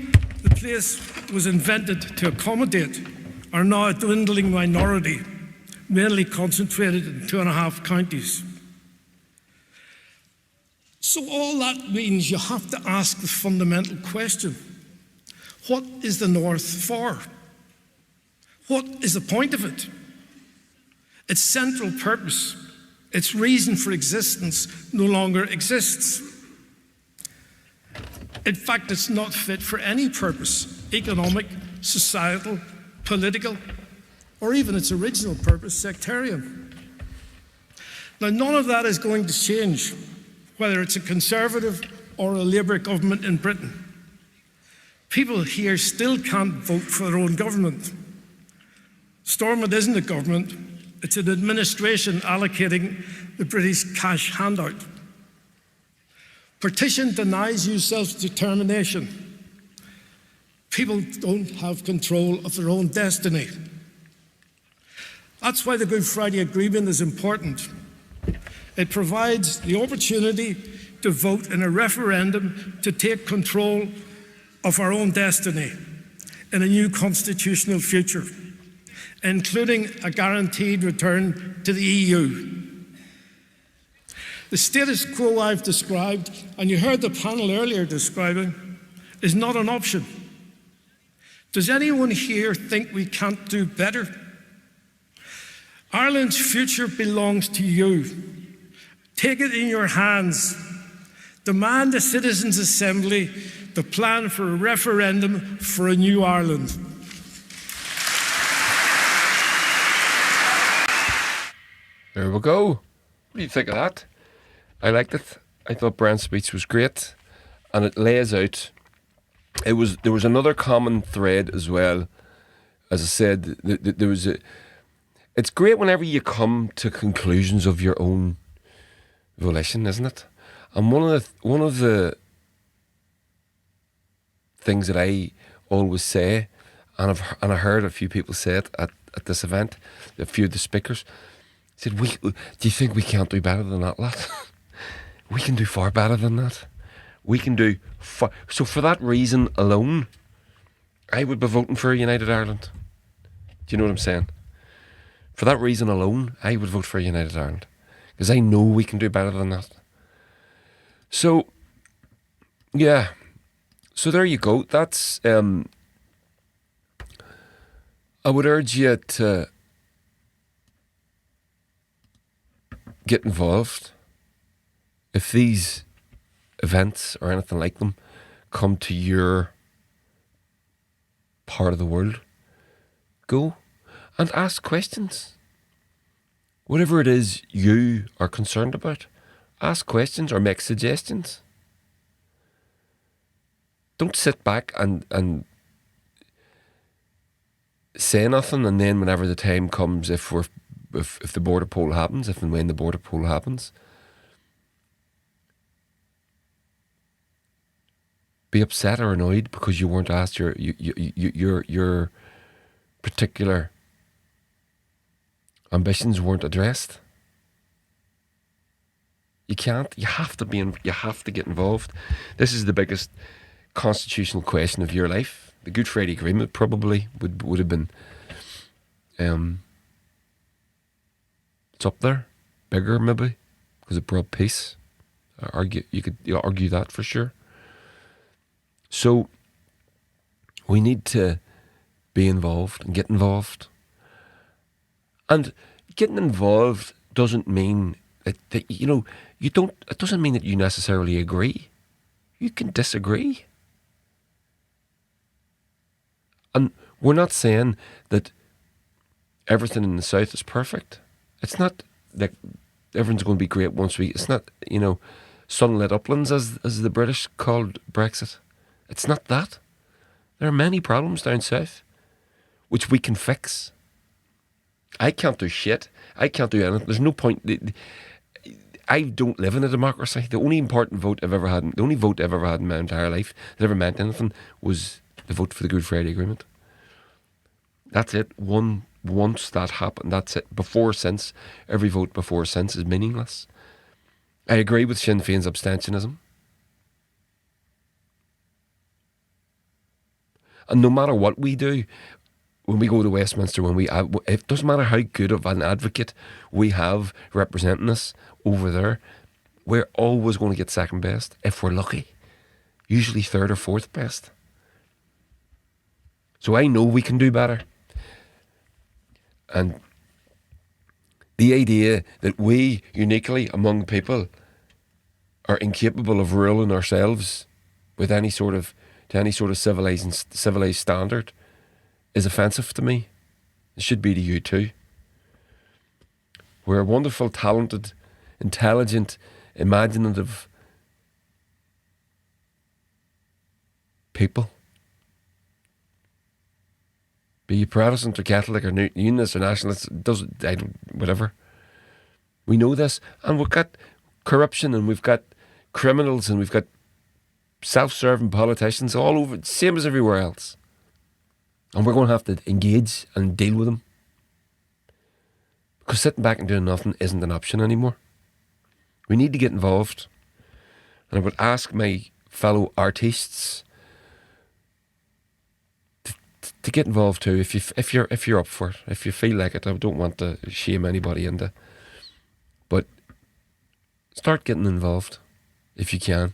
the place was invented to accommodate are now a dwindling minority, mainly concentrated in 2.5 counties. So all that means you have to ask the fundamental question: what is the North for? What is the point of it? Its central purpose, its reason for existence, no longer exists. In fact, it's not fit for any purpose: economic, societal, political, or even its original purpose, sectarian. Now, none of that is going to change, whether it's a Conservative or a Labour government in Britain. People here still can't vote for their own government. Stormont isn't a government, it's an administration allocating the British cash handout. Partition denies you self-determination. People don't have control of their own destiny. That's why the Good Friday Agreement is important. It provides the opportunity to vote in a referendum to take control of our own destiny in a new constitutional future, including a guaranteed return to the EU. The status quo I've described, and you heard the panel earlier describing, is not an option. Does anyone here think we can't do better? Ireland's future belongs to you. Take it in your hands. Demand a citizens' assembly to plan for a referendum for a new Ireland. There we go. What do you think of that? I liked it. I thought Brian's speech was great, and it lays out. There was another common thread as well. As I said, there was a. It's great whenever you come to conclusions of your own volition, isn't it? And one of the things that I always say, and I heard a few people say it at this event, a few of the speakers said, do you think we can't do better than that, lad? We can do far better than that. We can do far. So for that reason alone, I would be voting for a United Ireland. Do you know what I'm saying? For that reason alone, I would vote for a United Ireland. Because I know we can do better than that. So, yeah. So there you go. That's, I would urge you to get involved. If these events or anything like them come to your part of the world, go and ask questions. Whatever it is you are concerned about, ask questions or make suggestions. Don't sit back and say nothing, and then whenever the time comes, if the border poll happens, if and when the border poll happens, be upset or annoyed because you weren't asked your particular ambitions weren't addressed. You can't. You have to you have to get involved. This is the biggest constitutional question of your life. The Good Friday Agreement probably would have been. It's up there, bigger maybe, because it brought peace. You could argue that for sure. So we need to be involved and get involved. And getting involved doesn't mean that it doesn't mean that you necessarily agree. You can disagree. And we're not saying that everything in the South is perfect. It's not that everything's going to be great once it's not, sunlit uplands as the British called Brexit. It's not that. There are many problems down south which we can fix. I can't do shit. I can't do anything. There's no point. I don't live in a democracy. The only important vote I've ever had, the only vote I've ever had in my entire life that ever meant anything was the vote for the Good Friday Agreement. That's it. Once that happened, that's it. Since, every vote before since is meaningless. I agree with Sinn Féin's abstentionism. And no matter what we do, when we go to Westminster, it doesn't matter how good of an advocate we have representing us over there, we're always going to get second best if we're lucky. Usually third or fourth best. So I know we can do better. And the idea that we, uniquely among people, are incapable of ruling ourselves with any sort of civilized standard is offensive to me. It should be to you too. We're wonderful, talented, intelligent, imaginative people. Be you Protestant or Catholic or Unionist or Nationalist, whatever. We know this, and we've got corruption, and we've got criminals, and we've got self-serving politicians all over, same as everywhere else. And we're going to have to engage and deal with them. Because sitting back and doing nothing isn't an option anymore. We need to get involved. And I would ask my fellow artists to get involved too, if you're up for it, if you feel like it. I don't want to shame anybody into. But Start getting involved if you can.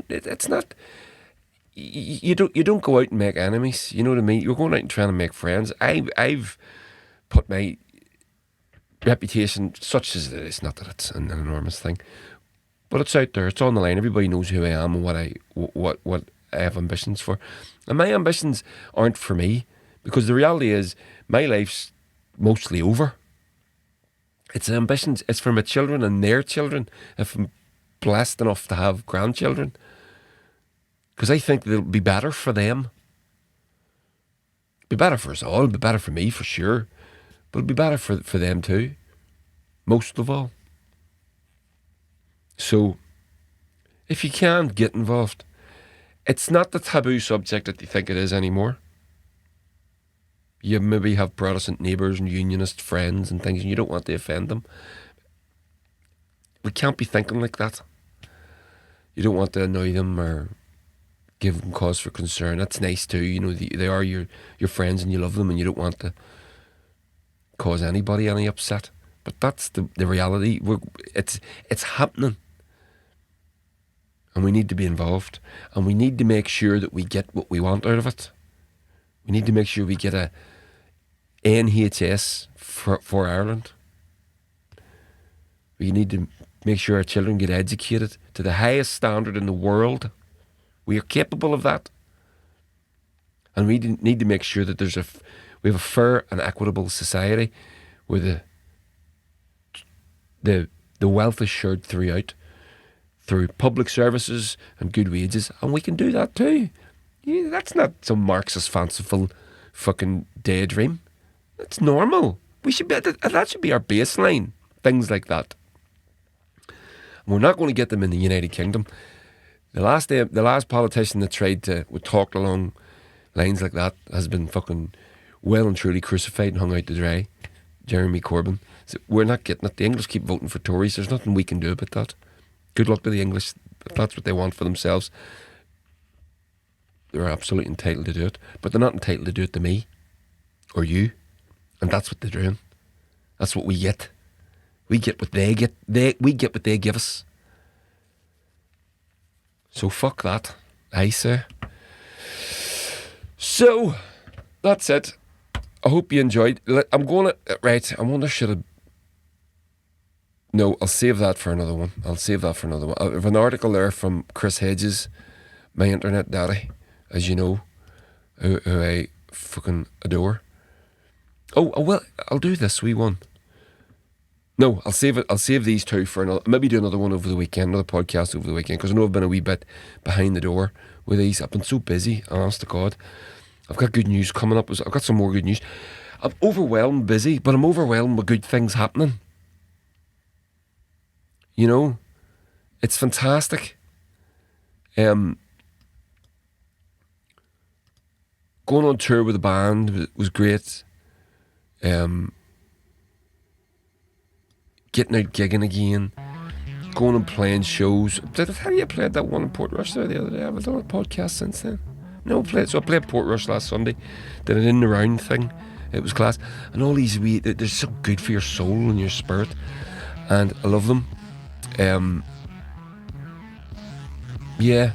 It's not. You don't go out and make enemies. You know what I mean? You're going out and trying to make friends. I've put my reputation, such as it is, not that it's an enormous thing, but it's out there. It's on the line. Everybody knows who I am and what I have ambitions for. And my ambitions aren't for me, because the reality is my life's mostly over. It's ambitions. It's for my children and their children, if I'm blessed enough to have grandchildren. Because I think it'll be better for them. Be better for us all. Be better for me, for sure. But it'll be better for them too. Most of all. So, if you can, get involved. It's not the taboo subject that you think it is anymore. You maybe have Protestant neighbours and unionist friends and things, and you don't want to offend them. We can't be thinking like that. You don't want to annoy them or give them cause for concern. That's nice too. You know, they are your friends and you love them, and you don't want to cause anybody any upset. But that's the reality. It's happening. And we need to be involved. And we need to make sure that we get what we want out of it. We need to make sure we get a NHS for Ireland. We need to make sure our children get educated to the highest standard in the world. We are capable of that. And we need to make sure that we have a fair and equitable society where the wealth is shared throughout, through public services and good wages. And we can do that too. Yeah, that's not some Marxist fanciful fucking daydream. That's normal. That should be our baseline. Things like that. And we're not going to get them in the United Kingdom. The last politician that would talk along lines like that has been fucking well and truly crucified and hung out to dry. Jeremy Corbyn. So we're not getting it. The English keep voting for Tories. There's nothing we can do about that. Good luck to the English. If that's what they want for themselves, they're absolutely entitled to do it. But they're not entitled to do it to me or you. And that's what they're doing. That's what we get. We get what they get. We get what they give us. So fuck that, I say. So, that's it. I hope you enjoyed. I'm going to... Right, I wonder should I... No, I'll save that for another one. I have an article there from Chris Hedges, my internet daddy, as you know, who I fucking adore. Oh, well, I'll do this wee one. No, I'll save it. I'll save these two for another. Maybe do another one over the weekend, another podcast over the weekend, because I know I've been a wee bit behind the door with these. I've been so busy, honest to God. I've got good news coming up. I've got some more good news. I'm overwhelmed busy, but I'm overwhelmed with good things happening. You know, it's fantastic. Going on tour with the band was great. Getting out gigging again, going and playing shows. Did I tell you I played that one in Portrush there the other day? Have I done a podcast since then? No, I played Portrush last Sunday. Did an in the round thing. It was class. And all these they're so good for your soul and your spirit. And I love them. Yeah,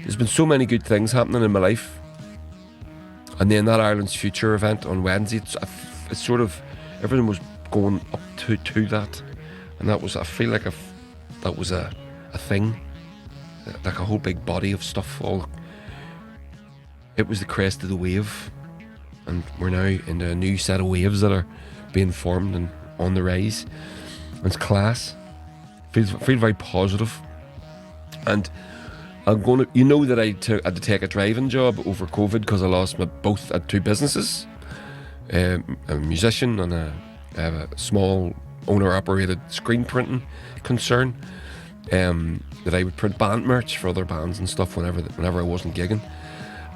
there's been so many good things happening in my life. And then that Ireland's Future event on Wednesday, it's sort of, everything was going up to that. And that was, I feel like that was a thing, like a whole big body of stuff. It was the crest of the wave, and we're now in a new set of waves that are being formed and on the rise. And it's class. Feel very positive. And I'm going to, you know that I had to take a driving job over COVID because I lost both at two businesses. I'm a musician and I have a small owner-operated screen printing concern that I would print band merch for other bands and stuff whenever I wasn't gigging,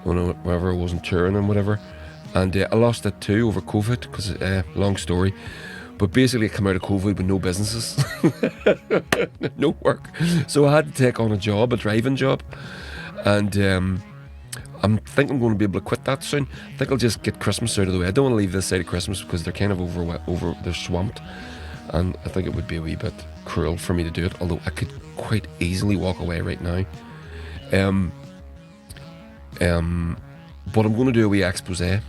whenever I wasn't touring and whatever. And I lost it too over COVID because, long story, but basically I come out of COVID with no businesses, no work. So I had to take on a driving job, and I'm thinking I'm going to be able to quit that soon. I think I'll just get Christmas out of the way. I don't want to leave this side of Christmas because they're kind of they're swamped, and I think it would be a wee bit cruel for me to do it, although I could quite easily walk away right now. But I'm going to do a wee expose on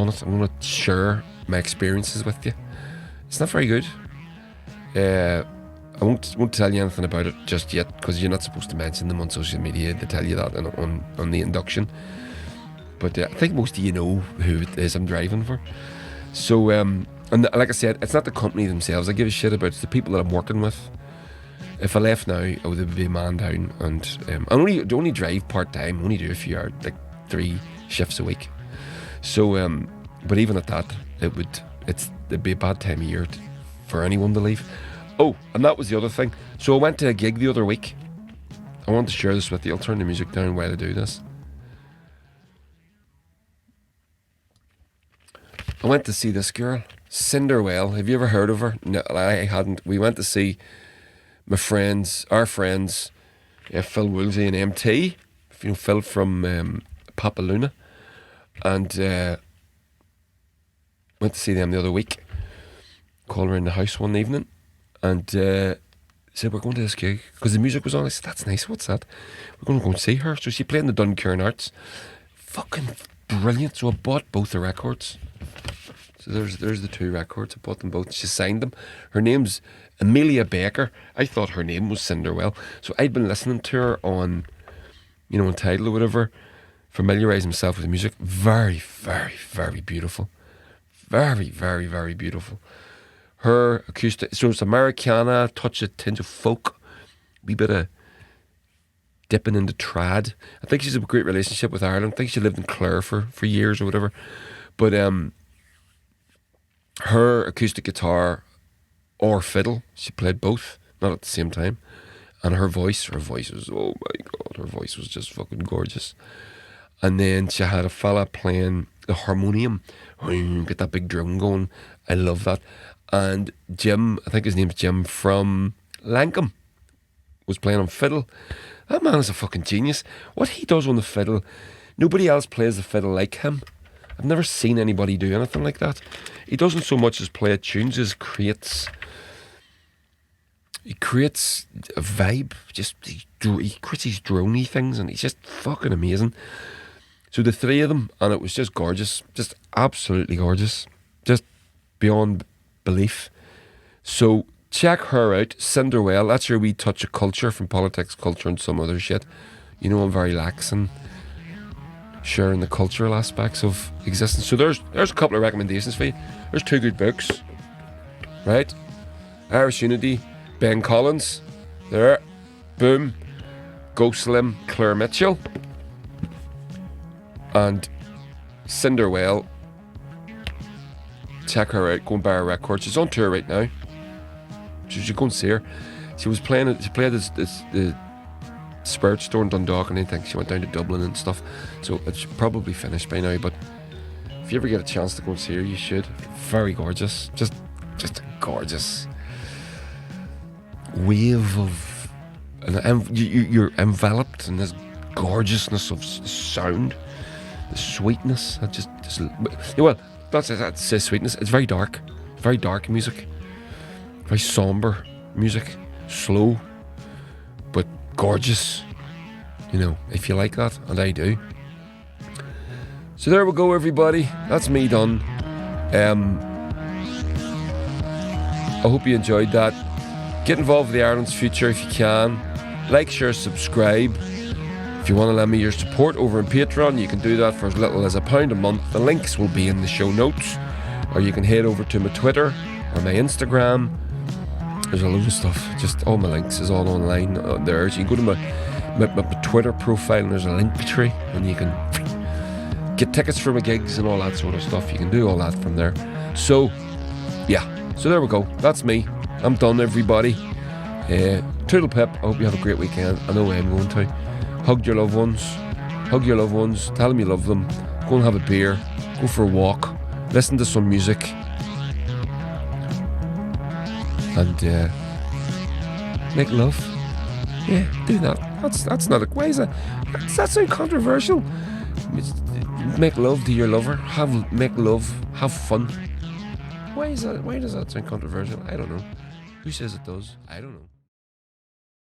it. I'm going to share my experiences with you. It's not very good. I won't tell you anything about it just yet, because you're not supposed to mention them on social media. They tell you that on the induction. But I think most of you know who it is I'm driving for. So, and like I said, it's not the company themselves I give a shit about. It's the people that I'm working with. If I left now, I would be a man down, and I only drive part time. I only do a few hours, like 3 shifts a week. So, but even at that, it'd be a bad time of year for anyone to leave. Oh, and that was the other thing. So I went to a gig the other week. I wanted to share this with you. I'll turn the music down while I do this. I went to see this girl, Cinderwell. Have you ever heard of her? No, I hadn't. We went to see our friends, Phil Woolsey and MT. You know, Phil from Papa Luna. And went to see them the other week. Called her in the house one evening. And said, we're going to this gig. Because the music was on. I said, that's nice, what's that? We're going to go and see her. So she played in the Duncairn Arts. Fucking brilliant. So I bought both the records. So there's the 2 records. I bought them both. She signed them. Her name's Amelia Baker. I thought her name was Cinderwell. So I'd been listening to her on, on Tidal or whatever, familiarising myself with the music. Very, very, very beautiful. Very, very, very beautiful. Her acoustic, so it's Americana, touch of tinge of folk, wee bit of dipping into trad. I think she's a great relationship with Ireland. I think she lived in Clare for years or whatever. But her acoustic guitar or fiddle, she played both, not at the same time. And her voice was, oh my God, her voice was just fucking gorgeous. And then she had a fella playing the harmonium. Get that big drum going. I love that. And Jim, I think his name's Jim from Lankham, was playing on fiddle. That man is a fucking genius. What he does on the fiddle, nobody else plays the fiddle like him. I've never seen anybody do anything like that. He doesn't so much as play tunes as creates a vibe. He creates these droney things, and he's just fucking amazing. So the 3 of them, and it was just gorgeous, just absolutely gorgeous, just beyond belief. So check her out, Cinderwell. That's your wee touch of culture from politics, culture, and some other shit. I'm very lax in sharing the cultural aspects of existence. So there's a couple of recommendations for you. There's 2 good books, right? Irish Unity, Ben Collins. There, boom. Go Slim, Claire Mitchell. And Cinderwell. Check her out. Go and buy her record. She's on tour right now. So you should go and see her. She played the Spirit Store in Dundalk, and I think she went down to Dublin and stuff. So it's probably finished by now. But if you ever get a chance to go and see her, you should. Very gorgeous. Just a gorgeous wave of, and you're enveloped in this gorgeousness of sound. The sweetness, that's sweetness. It's very dark music, very somber music, slow, but gorgeous. If you like that, and I do. So there we go, everybody. That's me done. I hope you enjoyed that. Get involved with the Ireland's future if you can. Like, share, subscribe. If you want to lend me your support over on Patreon, you can do that for as little as £1 a month. The links will be in the show notes. Or you can head over to my Twitter or my Instagram. There's a load of stuff. Just all my links is all online there. So you can go to my Twitter profile, and there's a link tree, and you can get tickets for my gigs and all that sort of stuff. You can do all that from there. So, yeah. So there we go. That's me. I'm done, everybody. Toodle pip. I hope you have a great weekend. I know I'm going to. Hug your loved ones. Tell them you love them. Go and have a beer. Go for a walk. Listen to some music. And make love. Yeah, do that. That's not a... Why is that? That's so controversial. Make love to your lover. Make love. Have fun. Why does that sound controversial? I don't know. Who says it does? I don't know.